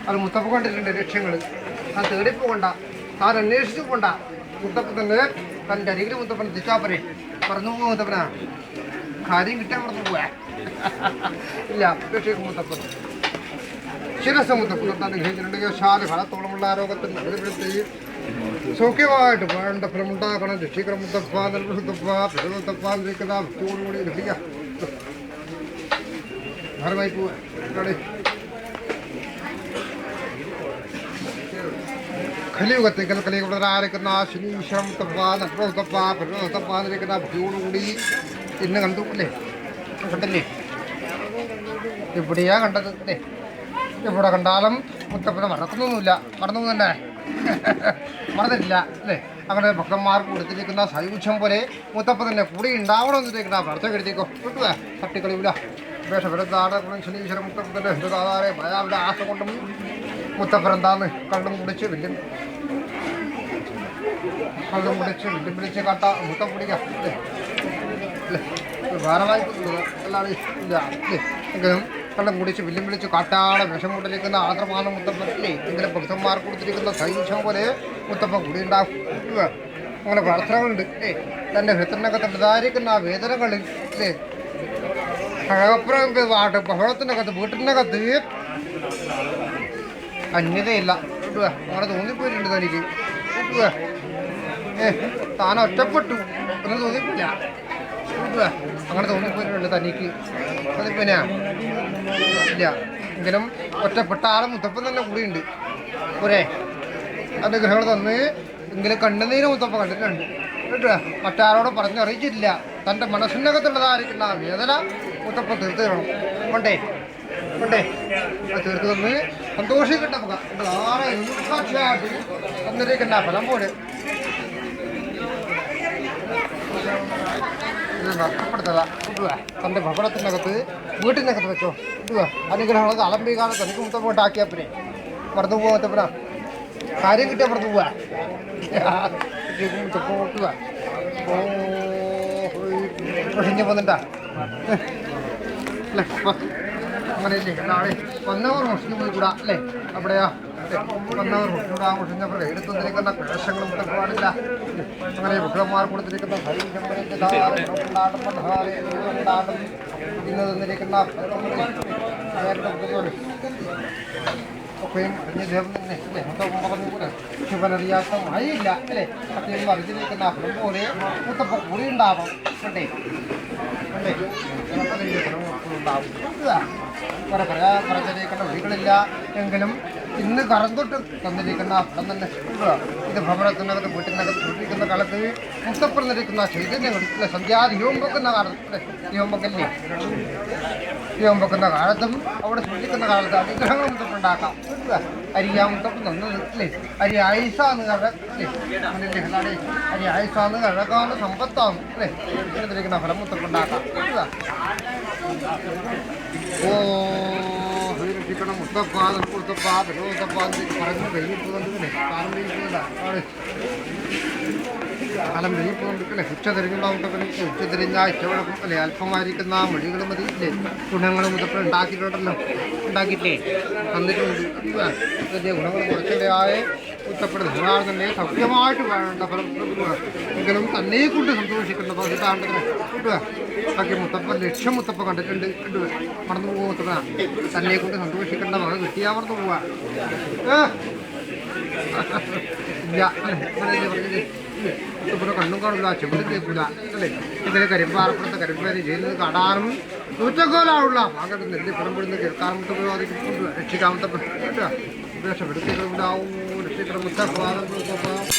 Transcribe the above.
അത് മുത്തപ്പ കണ്ടിട്ടുണ്ട് ലക്ഷ്യങ്ങൾ. താൻ തേടിപ്പോകണ്ട, താൻ അന്വേഷിച്ചു പോണ്ട. മുത്തപ്പ തന്നെ തൻ്റെ അരികിൽ മുത്തപ്പൻ എത്തിച്ചാപ്പനെ പറഞ്ഞു പോകുക. മുത്തപ്പനാ കാര്യം കിട്ടാൻ മറന്നു പോവാ ഇല്ല. ലക്ഷ്യം മുത്തപ്പൻ ശിരസ മുത്തപ്പൻ താൻ ഗ്രഹിച്ചിട്ടുണ്ടെങ്കിൽ ശാല ഫലത്തോളമുള്ള ആരോഗ്യത്തിന് അതിപ്പെടുത്തുകയും സൗഖ്യമായിട്ട് വേണ്ട ഫലമുണ്ടാക്കണം. രക്ഷിക്കണം മുത്തപ്പ, നൽകുത്തപ്പ, പെരുമുത്തപ്പ എന്നിരിക്കുന്ന ഭക്തിയോടുകൂടി രക്ഷിക്കുക. ഭാരമായി പോവാ കലിയുഗത്തിൽ കലിയുഗത്തിരിക്കുന്ന ശനീശ്വരം തപ്പ, നട്ടോത്തപ്പ, പെരുത്തപ്പ എന്നിരിക്കുന്ന ഭക്തിയോടുകൂടി ഇന്ന് കണ്ടു അല്ലേ? കണ്ടല്ലേ? എവിടെയാ കണ്ടത് അല്ലേ? എവിടെ കണ്ടാലും മുത്തപ്പനെ മറക്കുന്നൊന്നുമില്ല. മറന്നു തന്നെ മറന്നിട്ടില്ല അല്ലേ? അങ്ങനെ ഭക്തന്മാർക്ക് കൊടുത്തിരിക്കുന്ന സൈവിധ്യം പോലെ മുത്തപ്പ തന്നെ കൂടി ഉണ്ടാവണമെന്നിരിക്കുന്ന പ്രാർത്ഥന കരുതിക്കോ. കിട്ടുക തട്ടിക്കളിയില്ല. വേഷഭരത്താണ് ശനീശ്വര മുത്തപ്പൻ്റെ ഹിന്ദുദാതാരെ അയാളുടെ ആശ കൊണ്ടും മുത്തപ്പനെന്താന്ന് കള്ളും കുടിച്ച് വില്ലും പിടിച്ച് കാട്ട മുത്തം പിടിക്കാം അല്ലേ? അല്ലേ? ഭാരമായി അല്ലാതെ ഇല്ല അല്ലേ? എങ്കിലും കള്ളം കുടിച്ച് വില്ലും പിടിച്ച് കാട്ടാളെ വിഷം കൊണ്ടിരിക്കുന്ന ആദ്രമാണ് മുത്തപ്പൻ അല്ലേ? എങ്കിലും ഭക്തന്മാർക്ക് കൊടുത്തിരിക്കുന്ന സൈവിധ്യം പോലെ മുത്തപ്പൻ കൂടി ഉണ്ടാകും. അങ്ങനെ പ്രാർത്ഥനകളുണ്ട് അല്ലേ? തൻ്റെ ഹൃത്തിനകത്ത് ഉണ്ടായിരിക്കുന്ന ആ വേദനകളിൽ അല്ലേ? കഴകപ്പുറം ബഹളത്തിനകത്ത് വീട്ടിനകത്ത് അന്യതയില്ല. കിട്ടുക അങ്ങനെ തോന്നിപ്പോയിട്ടുണ്ട് തനിക്ക്. കിട്ടുക താൻ ഒറ്റപ്പെട്ടു എന്ന് തോന്നിപ്പില്ല. കിട്ടുക അങ്ങനെ തോന്നിപ്പോയിട്ടുണ്ട് തനിക്ക്. തോന്നിപ്പോനാ ഇല്ല. എങ്കിലും ഒറ്റപ്പെട്ട ആളെ മുത്തപ്പൻ തന്നെ കൂടിയുണ്ട്. പോരെ അനുഗ്രഹങ്ങൾ തന്ന് എങ്കിലും കണ്ണുനീര് മുത്തപ്പ കണ്ടിട്ടുണ്ട്. കേട്ടുക മറ്റാരോടും പറഞ്ഞറിയിച്ചിട്ടില്ല. തൻ്റെ മനസ്സിനകത്തുള്ളതായിരിക്കുന്ന ആ വേദന മുത്തപ്പ തീർത്ത് തരണം. കൊണ്ടേ കൊണ്ടേ അത് തീർത്ത് തന്ന് സന്തോഷിക്കട്ടെ. നമുക്ക് ആരെ സാക്ഷിയായിട്ട് തന്നിരിക്കണ്ട ഫലം പോലെ നഷ്ടപ്പെടുത്തല. കിട്ടുക തൻ്റെ ഭവനത്തിനകത്ത് വീട്ടിനകത്ത് വെച്ചോ. കിട്ടുക അനുഗ്രഹങ്ങളൊക്കെ അലംബിക്കാതെ തനിക്ക് മുത്തപ്പ ഉണ്ടാക്കിയാൽ പിന്നെ മറന്നു പോകാൻ മുത്തപ്പന കാര്യം കിട്ടിയാൽ മറന്നു പോവാ. മുത്തപ്പ നോക്കുക ഒഴിഞ്ഞു പോന്നിട്ടാ അല്ലേ? അങ്ങനെയല്ലേ നാളെ വന്നവർ മുസ്ലിം പോയി കൂടാ അല്ലേ? അവിടെയാ വന്നവർ മുസ്ലിം മുസ്ലിം എടുത്തു വന്നിരിക്കുന്ന ക്ലേശങ്ങളും മുത്തപ്പ പാടില്ല. അങ്ങനെ ഭക്തന്മാർ കൊടുത്തിരിക്കുന്ന ഇന്ന് തന്നിരിക്കുന്ന ഒക്കെയും അറിഞ്ഞദ്ദേഹം തന്നെ അല്ലേ? മുത്തപ്പൻ പറഞ്ഞുകൂടെ ശിവനറിയാത്തമായില്ല അല്ലേ? സത്യം അറിഞ്ഞിരിക്കുന്ന ഫലം പോലെ മുത്തപ്പ കൂടി ഉണ്ടാവാം. കണ്ടേ കണ്ടേ ഉണ്ടാവും. പറഞ്ഞിരിക്കേണ്ട വഴികളില്ല. എങ്കിലും ഇന്ന് കറന്തൊട്ട് തന്നിരിക്കുന്ന ഫലം തന്നെ ഇത് ഭവനത്തിനകത്ത് വീട്ടിനകത്ത് സൂക്ഷിക്കുന്ന കാലത്ത് മുത്തപ്പറന്നിരിക്കുന്ന ചൈതന്യങ്ങൾ അല്ലെ? സന്ധ്യാധികവും വെക്കുന്ന കാലത്ത് ദീപം വെക്കല്ലേ? ദീപം വെക്കുന്ന കാലത്തും അവിടെ സൂക്ഷിക്കുന്ന കാലത്ത് അനുഗ്രഹങ്ങൾ മുത്തപ്പുണ്ടാക്കാം. അരിയാ മുത്തപ്പ് തന്നത് അല്ലേ? അരി ആയുസാന്ന് അല്ലേ? അരി ആയുസാന്ന് കഴകാന്ന് സമ്പത്താന്ന് അല്ലേ? എടുത്തിരിക്കുന്ന ഫലം മുത്തപ്പുണ്ടാക്കാം. ഓ രക്ഷിക്കണം മുത്തപ്പ, മുത്തപ്പ, പെരുമുത്തപ്പ പറഞ്ഞു കഴിഞ്ഞിട്ടുണ്ടല്ലേ? കാലം കഴിയിക്കുന്നതാണ് കാലം കഴിയിപ്പോണ്ടിരിക്കല്ലേ? ഉച്ച തിരിഞ്ഞുണ്ടാവും മുത്തപ്പന്. ഉച്ച തിരിഞ്ഞാൽ ഇച്ചവടക്കും അല്ലേ? അല്പമായിരിക്കുന്ന മൊഴികൾ മതി ഇല്ലേ? ഗുണങ്ങൾ മുത്തപ്പൻ ഉണ്ടാക്കിയിട്ടുണ്ടല്ലോ. ഉണ്ടാക്കിയിട്ടേ തന്നിട്ടുണ്ട്. വലിയ ഗുണങ്ങൾ കുറച്ചല്ലേ ആയ മുത്തപ്പന് ധാരാളം തന്നെ സൗഖ്യമായിട്ട് വേണ്ട ഫലം. എങ്കിലും തന്നെ കൊണ്ട് സന്തോഷിക്കുന്ന പതിറ്റാണ്ടതിന് കിട്ടുക. ബാക്കി മുത്തപ്പ ലക്ഷ്യം മുത്തപ്പ കണ്ടിട്ടുണ്ട്. കിട്ടുക മറന്നു പോകുക മുത്തപ്പന തന്നെ കൊണ്ട് സന്തോഷിക്കേണ്ട മകൾ കിട്ടിയാ മറന്നു പോവാ. ഇല്ല അല്ലേ? അങ്ങനെയല്ലേ പറഞ്ഞത്? മുത്തപ്പന കണ്ണും കാണില്ല, ചെവിടും കേൾക്കില്ല അല്ലേ? ഇതിലെ കരിമ്പാറപ്പുറത്തെ കരിമ്പേരി ജയിലിൽ കാണാനും നൂറ്റക്കോലാണുള്ള ഭാഗത്ത് നെല്ല് പുറംപെടുന്ന കേൾക്കാനും മുത്തപ്പ രക്ഷിക്കാൻ മുത്തപ്പ കേട്ടുക. ഉപേക്ഷപ്പെടുത്തിയിട്ടുണ്ടാവും. രക്ഷിക്കണം മുത്തപ്പ.